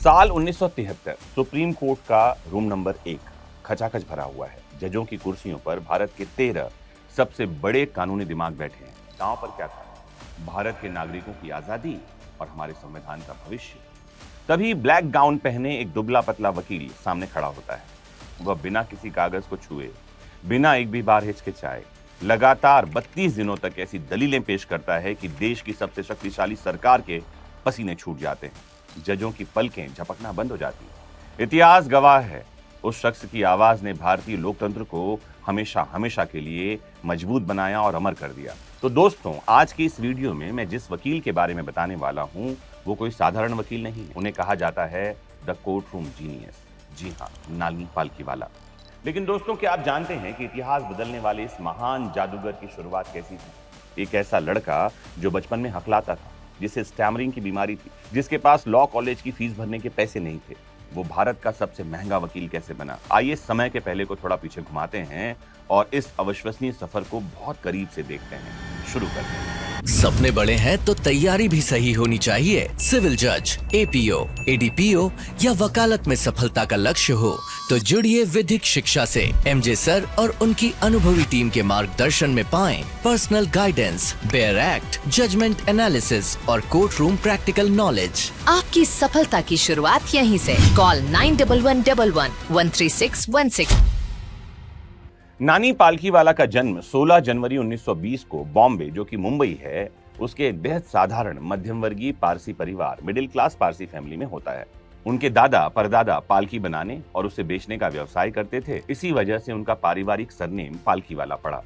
साल 1973 supreme court का room number 1 खचाखच भरा हुआ है। जजों की कुर्सियों पर भारत के 13 सबसे बड़े कानूनी दिमाग बैठे हैं। दांव पर क्या था? भारत के नागरिकों की आजादी और हमारे संविधान का भविष्य। तभी ब्लैक गाउन पहने एक दुबला पतला वकील सामने खड़ा होता है। वह बिना किसी कागज को छुए, बिना एक भी बार हिचकिचाए लगातार 32 दिनों तक ऐसी दलीलें पेश करता है कि देश की सबसे शक्तिशाली सरकार के पसीने छूट जाते हैं। जजों की पलकें झपकना बंद हो जाती हैं। इतिहास गवाह है, उस शख्स की आवाज ने भारतीय लोकतंत्र को हमेशा हमेशा के लिए मजबूत बनाया और अमर कर दिया। तो दोस्तों, आज की इस वीडियो में मैं जिस वकील के बारे में बताने वाला हूं, वो कोई साधारण वकील नहीं है। उन्हें कहा जाता है द कोर्ट रूम जीनियस। जी हाँ, नानी पालकीवाला। लेकिन दोस्तों, क्या आप जानते हैं कि इतिहास बदलने वाले इस महान जादूगर की शुरुआत कैसी थी? एक ऐसा लड़का जो बचपन में हकलाता था, जिसे स्टैमरिंग की बीमारी थी, जिसके पास लॉ कॉलेज की फीस भरने के पैसे नहीं थे, वो भारत का सबसे महंगा वकील कैसे बना? आइए समय के पहले को थोड़ा पीछे घुमाते हैं और इस अविश्वसनीय सफर को बहुत करीब से देखते हैं। शुरू करते हैं। सपने बड़े हैं तो तैयारी भी सही होनी चाहिए। सिविल जज, एपीओ, एडीपीओ या वकालत में सफलता का लक्ष्य हो तो जुड़िए विधिक शिक्षा से। एमजे सर और उनकी अनुभवी टीम के मार्गदर्शन में पाएं personal guidance, bare act, judgment analysis और कोर्ट रूम प्रैक्टिकल नॉलेज। आपकी सफलता की शुरुआत यहीं से। कॉल 9111113616। नानी पालकीवाला का जन्म 16 जनवरी 1920 को बॉम्बे, जो कि मुंबई है, उसके एक बेहद साधारण मध्यम वर्गीय पारसी परिवार, मिडिल क्लास पारसी फैमिली में होता है। उनके दादा परदादा पालकी बनाने और उसे बेचने का व्यवसाय करते थे। इसी वजह से उनका पारिवारिक सरनेम पालकीवाला पड़ा।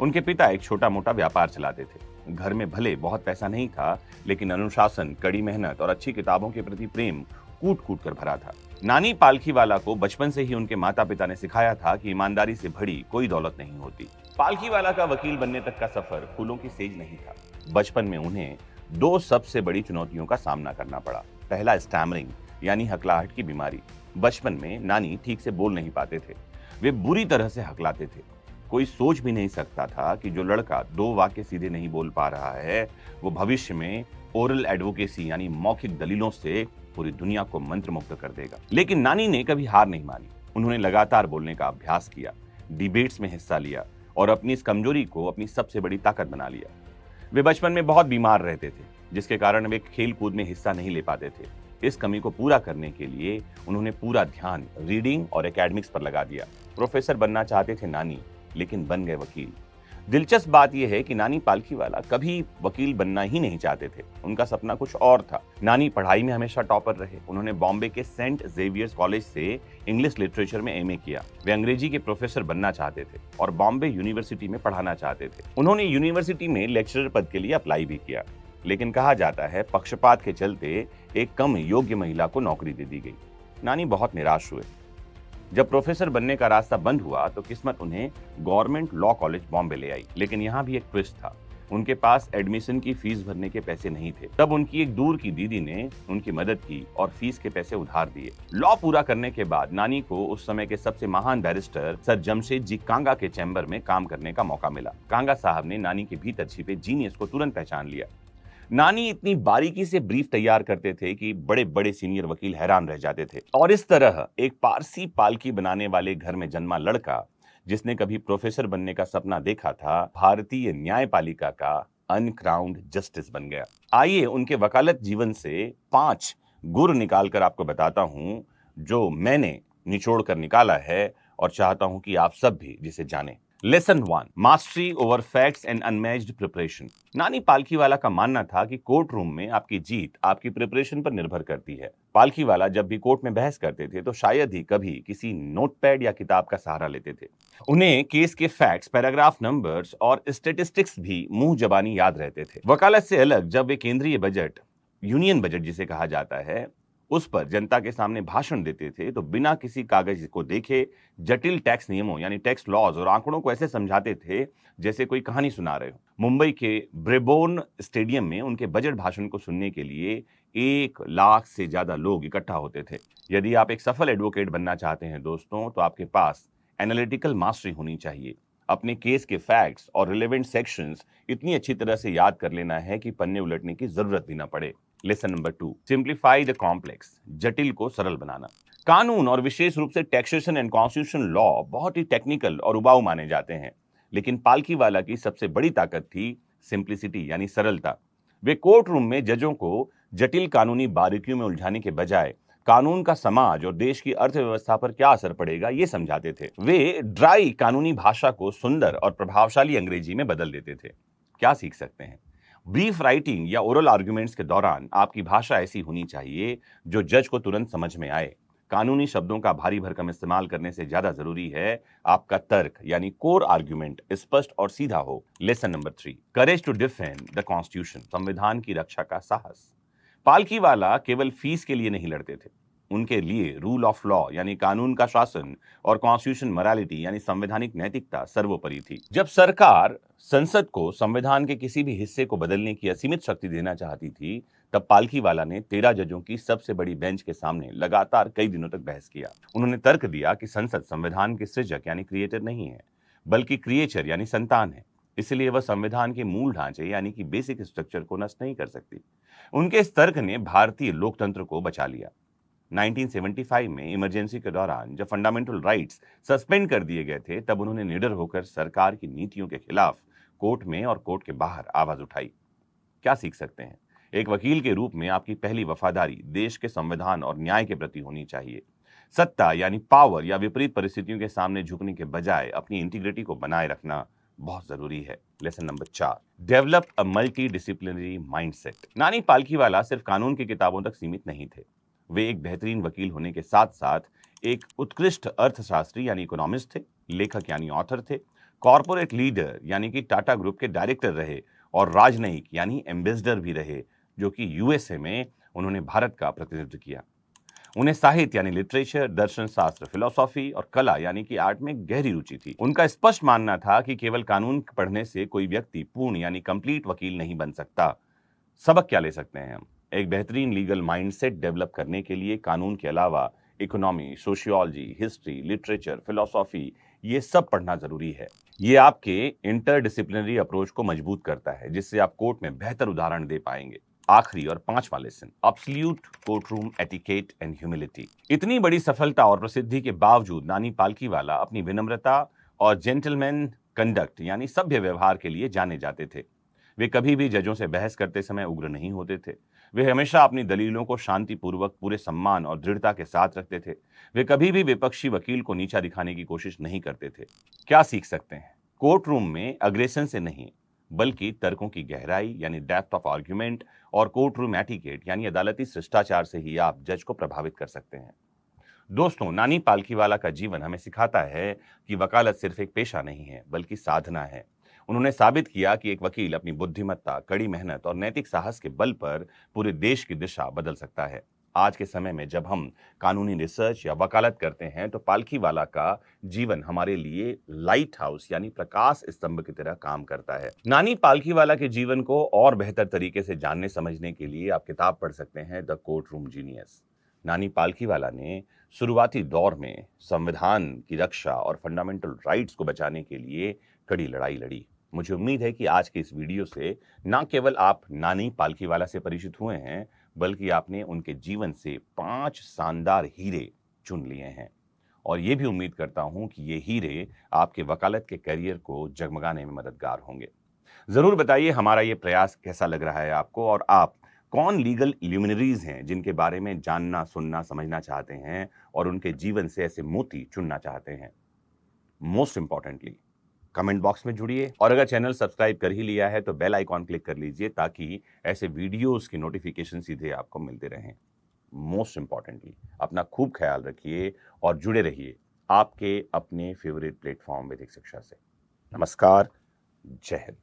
उनके पिता एक छोटा मोटा व्यापार चलाते थे। घर में भले बहुत पैसा नहीं था, लेकिन अनुशासन, कड़ी मेहनत और अच्छी किताबों के प्रति प्रेम कूट कूट कर भरा था। नानी पालकीवाला को बचपन से ही उनके माता पिता ने सिखाया था कि ईमानदारी से भरी कोई दौलत नहीं होती। पालकीवाला का वकील बनने तक का सफर फूलों की सेज नहीं था। बचपन में उन्हें 2 सबसे बड़ी चुनौतियों का सामना करना पड़ा। पहला, स्टैमरिंग यानी हकलाहट की बीमारी। बचपन में नानी ठीक से बोल नहीं पाते थे। वे बुरी तरह से हकलाते थे। कोई सोच भी नहीं सकता था कि जो लड़का 2 वाक्य सीधे नहीं बोल पा रहा है, वो भविष्य में ओरल एडवोकेसी यानी मौखिक दलीलों से पूरी दुनिया को मंत्रमुग्ध कर देगा। लेकिन नानी ने कभी हार नहीं मानी। उन्होंने लगातार बोलने का अभ्यास किया, डिबेट्स में हिस्सा लिया और अपनी इस कमजोरी को अपनी सबसे बड़ी ताकत बना लिया। वे बचपन में बहुत बीमार रहते थे, जिसके कारण वे खेल कूद में हिस्सा नहीं ले पाते थे। इस कमी को पूरा करने के लिए उन्होंने पूरा ध्यान रीडिंग और एकेडमिक्स पर लगा दिया। प्रोफेसर बनना चाहते थे नानी, लेकिन बन गए वकील। दिलचस्प बात यह है कि नानी पालकीवाला कभी वकील बनना ही नहीं चाहते थे। उनका सपना कुछ और था। नानी पढ़ाई में हमेशा टॉपर रहे। उन्होंने बॉम्बे के सेंट जेवियर्स कॉलेज से इंग्लिश लिटरेचर में एमए किया। वे अंग्रेजी के प्रोफेसर बनना चाहते थे और बॉम्बे यूनिवर्सिटी में पढ़ाना चाहते थे। उन्होंने यूनिवर्सिटी में लेक्चरर पद के लिए अप्लाई भी किया, लेकिन कहा जाता है पक्षपात के चलते एक कम योग्य महिला को नौकरी दे दी गई। नानी बहुत निराश हुए। जब प्रोफेसर बनने का रास्ता बंद हुआ तो किस्मत उन्हें गवर्नमेंट लॉ कॉलेज बॉम्बे ले आई। लेकिन यहाँ भी एक ट्विस्ट था। उनके पास एडमिशन की फीस भरने के पैसे नहीं थे। तब उनकी एक दूर की दीदी ने उनकी मदद की और फीस के पैसे उधार दिए। लॉ पूरा करने के बाद नानी को उस समय के सबसे महान बैरिस्टर सर जमशेद जी कांगा के चैम्बर में काम करने का मौका मिला। कांगा साहब ने नानी के भीतर छिपे जीनियस को तुरंत पहचान लिया। नानी इतनी बारीकी से ब्रीफ तैयार करते थे कि बड़े बड़े सीनियर वकील हैरान रह जाते थे। और इस तरह एक पारसी पालकी बनाने वाले घर में जन्मा लड़का, जिसने कभी प्रोफेसर बनने का सपना देखा था, भारतीय न्यायपालिका का अनक्राउंड जस्टिस बन गया। आइए उनके वकालत जीवन से 5 गुर निकालकर आपको बताता हूं, जो मैंने निचोड़ कर निकाला है और चाहता हूं कि आप सब भी जिसे जानें। Lesson 1, mastery over facts and unmatched preparation. नानी पालकीवाला का मानना था कि कोर्ट रूम में आपकी जीत आपकी प्रिपरेशन पर निर्भर करती है। पालकीवाला जब भी कोर्ट में बहस करते थे तो शायद ही कभी किसी नोटपैड या किताब का सहारा लेते थे। उन्हें केस के फैक्ट्स, पैराग्राफ नंबर्स और स्टेटिस्टिक्स भी मुंह जबानी याद रहते थे। वकालत से अलग जब वे केंद्रीय बजट, यूनियन बजट जिसे कहा जाता है, उस पर जनता के सामने भाषण देते थे तो बिना किसी कागज को देखे जटिल टैक्स नियमों यानी टैक्स लॉज और आंकड़ों को ऐसे समझाते थे जैसे कोई कहानी सुना रहे हो। मुंबई के ब्रेबोर्न स्टेडियम में उनके बजट भाषण को सुनने के लिए 1 लाख से ज्यादा लोग इकट्ठा होते थे। यदि आप एक सफल एडवोकेट बनना चाहते हैं दोस्तों, तो आपके पास एनालिटिकल मास्टरी होनी चाहिए। अपने केस के फैक्ट्स और रिलेवेंट सेक्शंस इतनी अच्छी तरह से याद कर लेना है कि पन्ने उलटने की जरूरत भी ना पड़े। Lesson number 2, simplify the complex, जटिल को सरल बनाना। कानून और विशेष रूप से टैक्सेशन एंड कॉन्स्टिट्यूशन लॉ बहुत ही टेक्निकल और उबाऊ माने जाते हैं, लेकिन पालकीवाला की सबसे बड़ी ताकत थी सिंप्लिसिटी यानी सरलता। वे कोर्ट रूम में जजों को जटिल कानूनी बारीकियों में उलझाने के बजाय कानून का समाज और देश की अर्थव्यवस्था पर क्या असर पड़ेगा ये समझाते थे। वे ड्राई कानूनी भाषा को सुंदर और प्रभावशाली अंग्रेजी में बदल देते थे। क्या सीख सकते हैं? ब्रीफ राइटिंग या ओरल आर्गुमेंट्स के दौरान आपकी भाषा ऐसी होनी चाहिए जो जज को तुरंत समझ में आए। कानूनी शब्दों का भारी भरकम इस्तेमाल करने से ज्यादा जरूरी है आपका तर्क यानी कोर आर्गुमेंट स्पष्ट और सीधा हो। Lesson number 3, courage to defend the constitution, संविधान की रक्षा का साहस। पालकीवाला केवल फीस के लिए नहीं लड़ते थे, उनके लिए रूल ऑफ लॉ यानी कानून का शासन और कॉन्स्टिट्यूशन मोरालिटी यानी संवैधानिक नैतिकता सर्वोपरि थी। जब सरकार संसद को संविधान के किसी भी हिस्से को बदलने की असीमित शक्ति देना चाहती थी, तब पालकीवाला ने 13 जजों की सबसे बड़ी बेंच के सामने लगातार कई दिनों तक बहस किया। उन्होंने तर्क दिया कि संसद संविधान के सृजक यानी क्रिएटर नहीं है, बल्कि क्रिएचर यानी संतान है, इसलिए वह संविधान के मूल ढांचे यानी कि बेसिक स्ट्रक्चर को नष्ट नहीं कर सकती। उनके इस तर्क ने भारतीय लोकतंत्र को बचा लिया। 1975 में इमरजेंसी के दौरान जब फंडामेंटल राइट्स सस्पेंड कर दिए गए थे, तब उन्होंने निडर होकर सरकार की नीतियों के खिलाफ कोर्ट में और कोर्ट के बाहर आवाज उठाई। क्या सीख सकते हैं? एक वकील के रूप में आपकी पहली वफादारी देश के संविधान और न्याय के प्रति होनी चाहिए। सत्ता यानी पावर या विपरीत परिस्थितियों के सामने झुकने के बजाय अपनी इंटीग्रिटी को बनाए रखना बहुत जरूरी है। Lesson number 4, develop a multi disciplinary mindset. नानी पालकीवाला सिर्फ कानून की किताबों तक सीमित नहीं थे। वे एक बेहतरीन वकील होने के साथ साथ एक उत्कृष्ट अर्थशास्त्री यानी इकोनॉमिस्ट थे, लेखक यानी ऑथर थे, कॉर्पोरेट लीडर यानी कि टाटा ग्रुप के डायरेक्टर रहे और राजनयिक यानी एम्बेसडर भी रहे, जो कि यूएसए में उन्होंने भारत का प्रतिनिधित्व किया। उन्हें साहित्य यानी लिटरेचर, दर्शन शास्त्र, फिलोसॉफी और कला यानी कि आर्ट में गहरी रुचि थी। उनका स्पष्ट मानना था कि केवल कानून पढ़ने से कोई व्यक्ति पूर्ण यानी कंप्लीट वकील नहीं बन सकता। सबक क्या ले सकते हैं हम? एक बेहतरीन लीगल माइंडसेट डेवलप करने के लिए कानून के अलावा economy, sociology, history, literature, philosophy ये सब पढ़ना जरूरी है। ये आपके इंटरडिसिप्लिनरी अप्रोच को मजबूत करता है, जिससे आप कोर्ट में बेहतर उदाहरण दे पाएंगे। आखिरी और 5वां lesson, absolute courtroom etiquette and humility. इतनी बड़ी सफलता और प्रसिद्धि के बावजूद नानी पालकीवाला अपनी विनम्रता और जेंटलमैन कंडक्ट यानी सभ्य व्यवहार के लिए जाने जाते थे। वे कभी भी जजों से बहस करते समय उग्र नहीं होते थे। वे हमेशा अपनी दलीलों को शांतिपूर्वक, पूरे सम्मान और दृढ़ता के साथ रखते थे। वे कभी भी विपक्षी वकील को नीचा दिखाने की कोशिश नहीं करते थे। क्या सीख सकते हैं? कोर्ट रूम में अग्रेशन से नहीं, बल्कि तर्कों की गहराई यानी डेप्थ ऑफ आर्ग्यूमेंट और कोर्ट रूम एटिकेट यानी अदालती शिष्टाचार से ही आप जज को प्रभावित कर सकते हैं। दोस्तों, नानी पालकीवाला का जीवन हमें सिखाता है कि वकालत सिर्फ एक पेशा नहीं है, बल्कि साधना है। उन्होंने साबित किया कि एक वकील अपनी बुद्धिमत्ता, कड़ी मेहनत और नैतिक साहस के बल पर पूरे देश की दिशा बदल सकता है। आज के समय में जब हम कानूनी रिसर्च या वकालत करते हैं, तो पालकीवाला का जीवन हमारे लिए लाइट हाउस यानी प्रकाश स्तंभ की तरह काम करता है। नानी पालकीवाला के जीवन को और बेहतर तरीके से जानने समझने के लिए आप किताब पढ़ सकते हैं, द कोर्ट रूम जीनियस। नानी पालकीवाला ने शुरुआती दौर में संविधान की रक्षा और फंडामेंटल राइट्स को बचाने के लिए कड़ी लड़ाई लड़ी। मुझे उम्मीद है कि आज के इस वीडियो से न केवल आप नानी पालकीवाला से परिचित हुए हैं, बल्कि आपने उनके जीवन से 5 शानदार हीरे चुन लिए हैं। और ये भी उम्मीद करता हूं कि ये हीरे आपके वकालत के करियर को जगमगाने में मददगार होंगे। जरूर बताइए हमारा ये प्रयास कैसा लग रहा है आपको, और आप कौन लीगल ल्यूमिनरीज हैं जिनके बारे में जानना, सुनना, समझना चाहते हैं और उनके जीवन से ऐसे मोती चुनना चाहते हैं। मोस्ट इंपॉर्टेंटली कमेंट बॉक्स में जुड़िए, और अगर चैनल सब्सक्राइब कर ही लिया है तो बेल आइकॉन क्लिक कर लीजिए, ताकि ऐसे वीडियोस की नोटिफिकेशन सीधे आपको मिलते रहें। मोस्ट इंपॉर्टेंटली अपना खूब ख्याल रखिए और जुड़े रहिए आपके अपने फेवरेट प्लेटफॉर्म वैदिक शिक्षा से। नमस्कार, जय हिंद।